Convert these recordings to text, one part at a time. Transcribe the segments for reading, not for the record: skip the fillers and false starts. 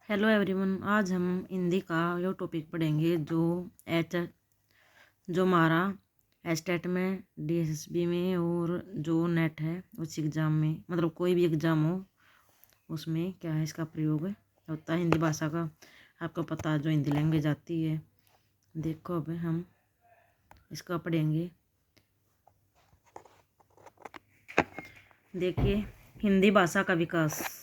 Hello everyone, आज हम हिंदी का यो टॉपिक पढ़ेंगे जो हमारा एस्टेट में, डीएसएसबी में और जो नेट है उस एग्ज़ाम में, मतलब कोई भी एग्ज़ाम हो उसमें क्या है इसका प्रयोग होता है। हिंदी भाषा का आपको पता है, जो हिंदी लैंग्वेज आती है। देखो अब हम इसका पढ़ेंगे। देखिए, हिंदी भाषा का विकास।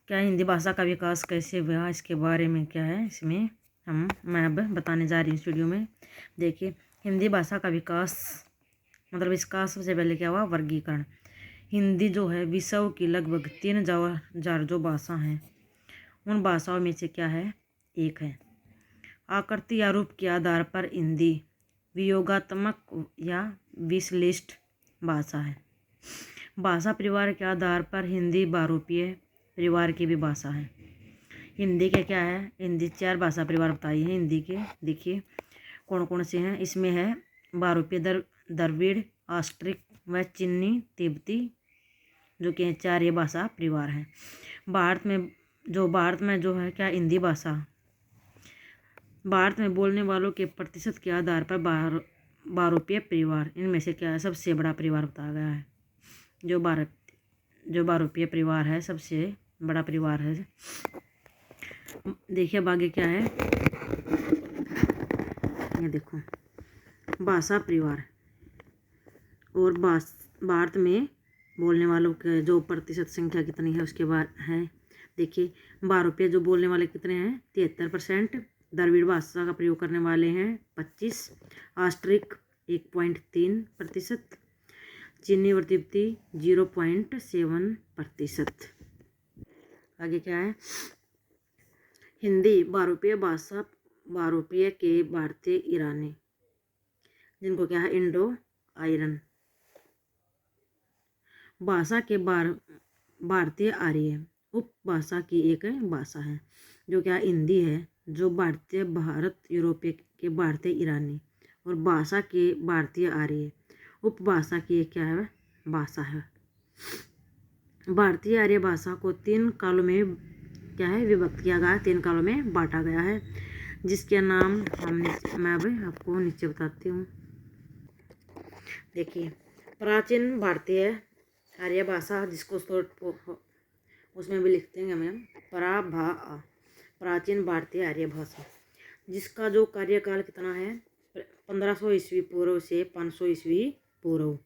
क्या हिंदी भाषा का विकास कैसे हुआ, इसके बारे में क्या है इसमें मैं अब बताने जा रही हूँ इस वीडियो में। देखिए, हिंदी भाषा का विकास मतलब इसका सबसे पहले क्या हुआ, वर्गीकरण। हिंदी जो है विश्व की लगभग 3,000 जो भाषा हैं उन भाषाओं में से क्या है, एक है। आकृति या रूप के आधार पर हिंदी वियोगात्मक या विश्लिष्ट भाषा है। भाषा परिवार के आधार पर हिंदी बहुरूपीय परिवार की भी भाषा है। हिंदी के क्या है, हिंदी 4 भाषा परिवार बताई है हिंदी के। देखिए कौन कौन से हैं। इसमें है बहुरूपीय द्रविड़, ऑस्ट्रिक व चीनी तिब्बती, जो कि 4 ये भाषा परिवार हैं। भारत में जो है क्या, हिंदी भाषा भारत में बोलने वालों के प्रतिशत के आधार पर बहुरूपीय परिवार इनमें से क्या है, सबसे बड़ा परिवार बताया गया है। जो बहुरूपीय परिवार है सबसे बड़ा परिवार है। देखिए अब आगे क्या है, ये देखो भाषा परिवार और भारत में बोलने वालों के जो प्रतिशत संख्या कितनी है उसके बाद है। देखिए बहुरूपीय जो बोलने वाले कितने हैं, 73%। द्रविड़ भाषा का प्रयोग करने वाले हैं 25, ऑस्ट्रिक 1.3%, चीनी और तिब्बती 0.7%। आगे क्या है, हिंदी बहुरूपीय भाषा बहुरूपीय के भारतीय ईरानी, जिनको क्या है, इंडो आयरन भाषा के भारतीय आर्य उपभाषा की एक भाषा है। जो क्या हिंदी है, जो भारतीय भारत यूरोपीय के भारतीय ईरानी और भाषा के भारतीय आर्य उपभाषा की एक क्या है, भाषा है। भारतीय आर्य भाषा को 3 कालों में क्या है, विभक्त किया गया है, 3 कालों में बांटा गया है, जिसके नाम मैं अब आपको नीचे बताती हूँ। देखिए प्राचीन भारतीय आर्य भाषा, जिसको उसमें भी लिखते हैं हमें प्राचीन भारतीय आर्य भाषा, जिसका जो कार्यकाल कितना है, 1500 ईस्वी पूर्व से 500 ईस्वी पूर्व।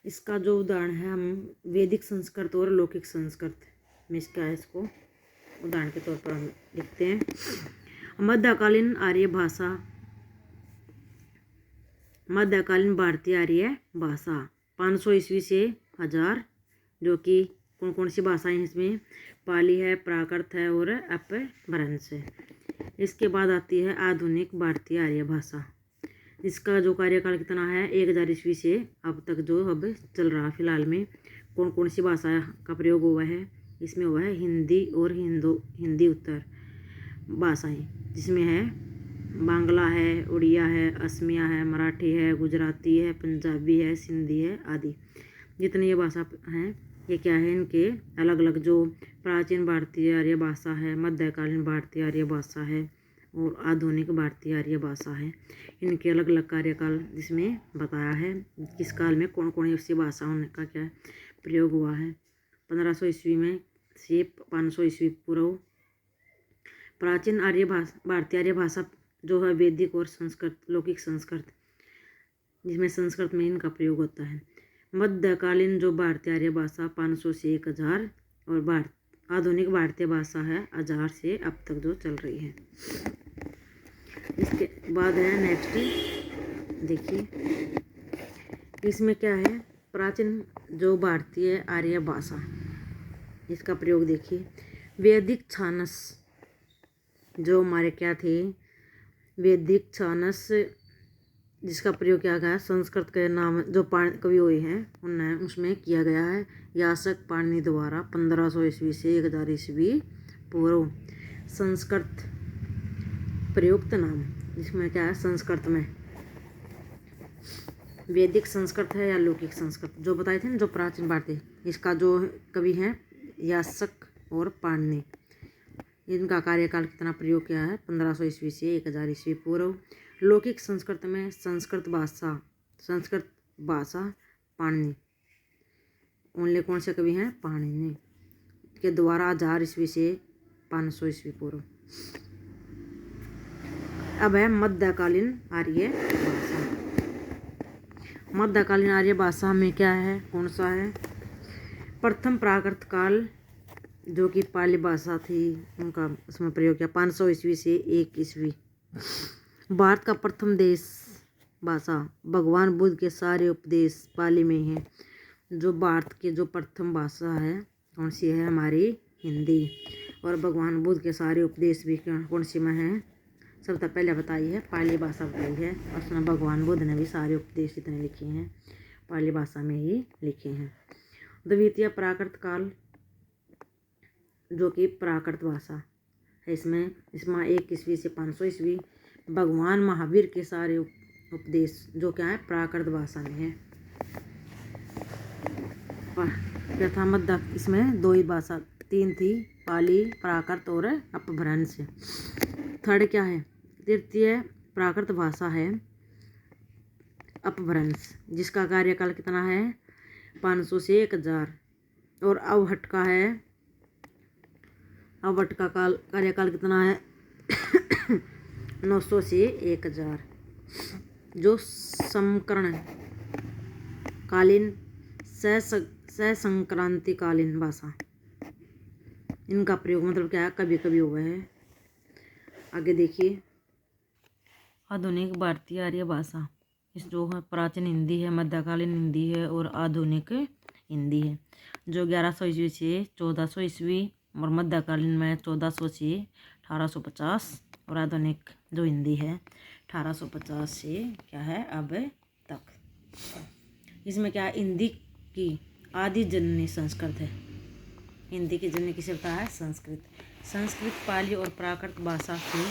इसका जो उदाहरण है, हम वैदिक संस्कृत और लौकिक संस्कृत में इसका है, इसको उदाहरण के तौर पर हम लिखते हैं। मध्यकालीन आर्य भाषा, मध्यकालीन भारतीय आर्य भाषा 500 ईस्वी से 1000, जो कि कौन कौन सी भाषाएं हैं इसमें, पाली है, प्राकृत है और अपभ्रंश है। इसके बाद आती है आधुनिक भारतीय आर्य भाषा, इसका जो कार्यकाल कितना है, 1000 ईस्वी से अब तक, जो अब चल रहा फिलहाल में। कौन कौन सी भाषा का प्रयोग हुआ है इसमें, हुआ है हिंदी और हिंदी उत्तर भाषाएं, जिसमें है बांग्ला है, उड़िया है, असमिया है, मराठी है, गुजराती है, पंजाबी है, सिंधी है आदि। जितनी ये भाषा हैं ये क्या है, इनके अलग अलग जो प्राचीन भारतीय आर्य भाषा है, मध्यकालीन भारतीय आर्य भाषा है और आधुनिक भारतीय आर्य भाषा है। इनके अलग अलग कार्यकाल जिसमें बताया है, किस काल में कौन कौन सी भाषाओं का क्या प्रयोग हुआ है। 1500 ईस्वी में से 500 ईस्वी पूर्व। प्राचीन भारतीय आर्य भाषा जो है वैदिक और संस्कृत, लौकिक संस्कृत, जिसमें संस्कृत में इनका प्रयोग होता है। मध्यकालीन जो भारतीय आर्य भाषा 500 से 1000 और आधुनिक भारतीय भाषा है 1000 से अब तक जो चल रही है। इसके बाद है नेक्स्ट, देखिए इसमें क्या है, प्राचीन जो भारतीय आर्य भाषा, इसका प्रयोग देखिए। वैदिक छानस जो हमारे क्या थे, वैदिक छानस, जिसका प्रयोग किया गया है संस्कृत के नाम जो कवि हुए हैं उनने उसमें किया गया है, यास्क पाणिनि द्वारा 1500 ईस्वी से 1000 ईस्वी पूर्व। संस्कृत प्रयुक्त नाम, जिसमें क्या है, संस्कृत में वैदिक संस्कृत है या लौकिक संस्कृत, जो बताए थे ना, जो प्राचीन भारतीय, इसका जो कवि हैं यास्क और पाणिनि, इनका कार्यकाल कितना प्रयोग किया है 1500 ईस्वी से 1000 ईस्वी पूर्व। लौकिक संस्कृत में संस्कृत भाषा पाणिनि, ओनली कौन से कवि हैं पाणिनि के द्वारा 1000 ईस्वी से 500 ईस्वी पूर्व। अब है मध्यकालीन आर्य भाषा। मध्यकालीन आर्य भाषा में क्या है, कौन सा है, प्रथम प्राकृत काल जो कि पाली भाषा थी उनका उसमें प्रयोग किया 500 ईस्वी से 1 ईस्वी। भारत का प्रथम देश भाषा, भगवान बुद्ध के सारे उपदेश पाली में हैं। जो भारत की जो प्रथम भाषा है कौन सी है, हमारी हिंदी। और भगवान बुद्ध के सारे उपदेश भी कौन सी में है, सबसे पहले बताई है पाली भाषा बताई है। और उसमें भगवान बुद्ध ने भी सारे उपदेश जितने लिखे हैं पाली भाषा में ही लिखे हैं। द्वितीय प्राकृत काल जो कि प्राकृत भाषा है, इसमें 1 ईस्वी से 500 ईस्वी। भगवान महावीर के सारे उपदेश जो क्या है प्राकृत भाषा में है। क्या था मध्य, इसमें 2 ही भाषा 3 थी, पाली, प्राकृत और अपभ्रंश। थर्ड क्या है, तृतीय प्राकृत भाषा है अपभ्रंश, जिसका कार्यकाल कितना है 500 से 1000। और अवहट का है, अवहट का कार्यकाल कितना है 900 से 1000। जो समकरण कालीन ससंक्रांतिकालीन भाषा, इनका प्रयोग मतलब क्या है कभी कभी हुआ है। आगे देखिए, आधुनिक भारतीय आर्य भाषा, इस जो है प्राचीन हिंदी है, मध्यकालीन हिंदी है और आधुनिक हिंदी है। जो 1100 ईस्वी से 1400 ईस्वी और मध्यकालीन में 1400 से 1850 और आधुनिक जो हिंदी है 1850 से क्या है अब तक। इसमें क्या है, हिंदी की आदि जननी संस्कृत है। हिंदी की जननी किसे होता है, संस्कृत। संस्कृत पाली और प्राकृत भाषा से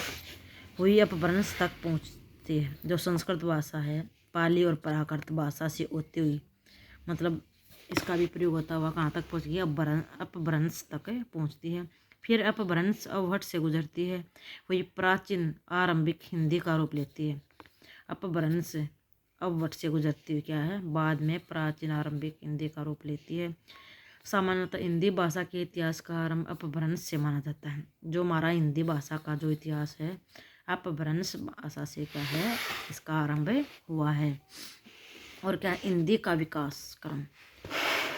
हुई अपभ्रंश तक पहुँचती है। जो संस्कृत भाषा है पाली और प्राकृत भाषा से होती हुई, मतलब इसका भी प्रयोग होता हुआ कहाँ तक पहुँच गई, अपभ्रंश तक पहुँचती है। फिर अपभ्रंश अवहट से गुजरती है, वही प्राचीन आरंभिक हिंदी का रूप लेती है। अपभ्रंश अवहट से गुजरती हुई क्या है, बाद में प्राचीन आरंभिक हिंदी का रूप लेती है। सामान्यतः हिंदी भाषा के इतिहास का आरंभ अपभ्रंश से माना जाता है। जो हमारा हिंदी भाषा का जो इतिहास है अपभ्रंश भाषा से क्या है, इसका आरंभ हुआ है। और क्या हिंदी का विकास क्रम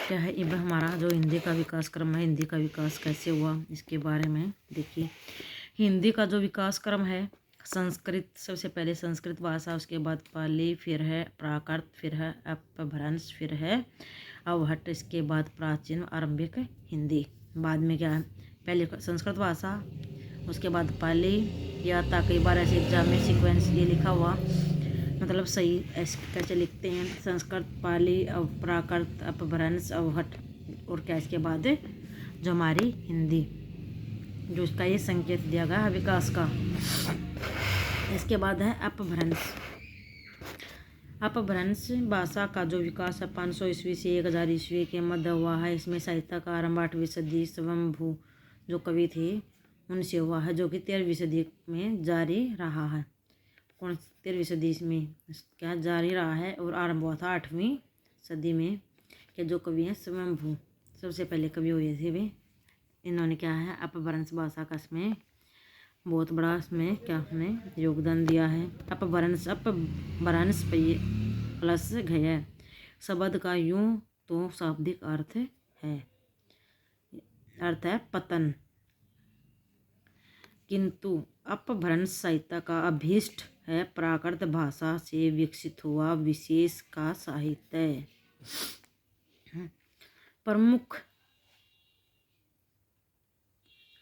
क्या है, अब हमारा जो हिंदी का विकास क्रम है, हिंदी का विकास कैसे हुआ इसके बारे में देखिए। हिंदी का जो विकास क्रम है, संस्कृत सबसे पहले संस्कृत भाषा, उसके बाद पाली, फिर है प्राकृत, फिर है अपभ्रंश, फिर है अवहट, इसके बाद प्राचीन आरंभिक हिंदी। बाद में क्या है, पहले संस्कृत भाषा, उसके बाद पाली, या था कई बार ऐसे एग्जाम में सीक्वेंस ये लिखा हुआ, मतलब सही ऐसे कैसे लिखते हैं, संस्कृत, पाली, प्राकृत, अपभ्रंश, अवहट और क्या इसके बाद जो हमारी हिंदी, जो इसका ये संकेत दिया गया है विकास का। इसके बाद है अपभ्रंश। अपभ्रंश भाषा का जो विकास है 500 ईस्वी से 1000 ईस्वी के मध्य हुआ है। इसमें साहित्य का आरंभ 8वीं सदी स्वयंभू जो कवि थे उनसे हुआ है, जो कि 13वीं सदी में जारी रहा है। कौन 13वीं सदी में क्या जारी रहा है, और आरंभ हुआ था 8वीं सदी में के जो कवि हैं स्वयंभू, सबसे पहले कवि हुए थे वे। इन्होंने क्या है अपभ्रंश भाषा का इसमें बहुत बड़ा इसमें क्या हमें योगदान दिया है। अपभ्रंश प्लस घय शब्द का यूं तो शाब्दिक अर्थ है पतन, किंतु अपभ्रंश साहित्य का अभीष्ट है प्राकृत भाषा से विकसित हुआ विशेष का साहित्य। प्रमुख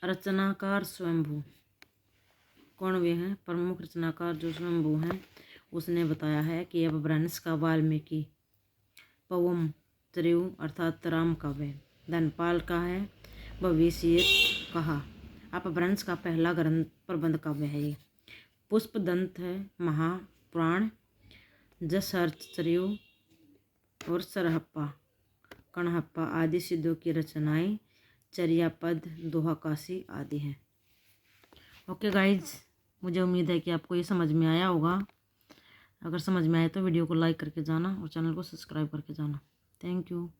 रचनाकार स्वयंभू, कौन वे हैं, प्रमुख रचनाकार जो स्वयंभू हैं उसने बताया है कि अपभ्रंश का वाल्मीकि पवम त्रियु अर्थात राम काव्य, धनपाल का है भविष्य कहा। अपभ्रंश का पहला ग्रंथ प्रबंध काव्य है ये। पुष्पदंत है महापुराण, जसहर्षचर्यु और सरहप्पा कणहप्पा आदि सिद्धों की रचनाएं, चर्यापद, दोहा काशी आदि हैं। ओके गाइज, मुझे उम्मीद है कि आपको ये समझ में आया होगा। अगर समझ में आए तो वीडियो को लाइक करके जाना और चैनल को सब्सक्राइब करके जाना। Thank you.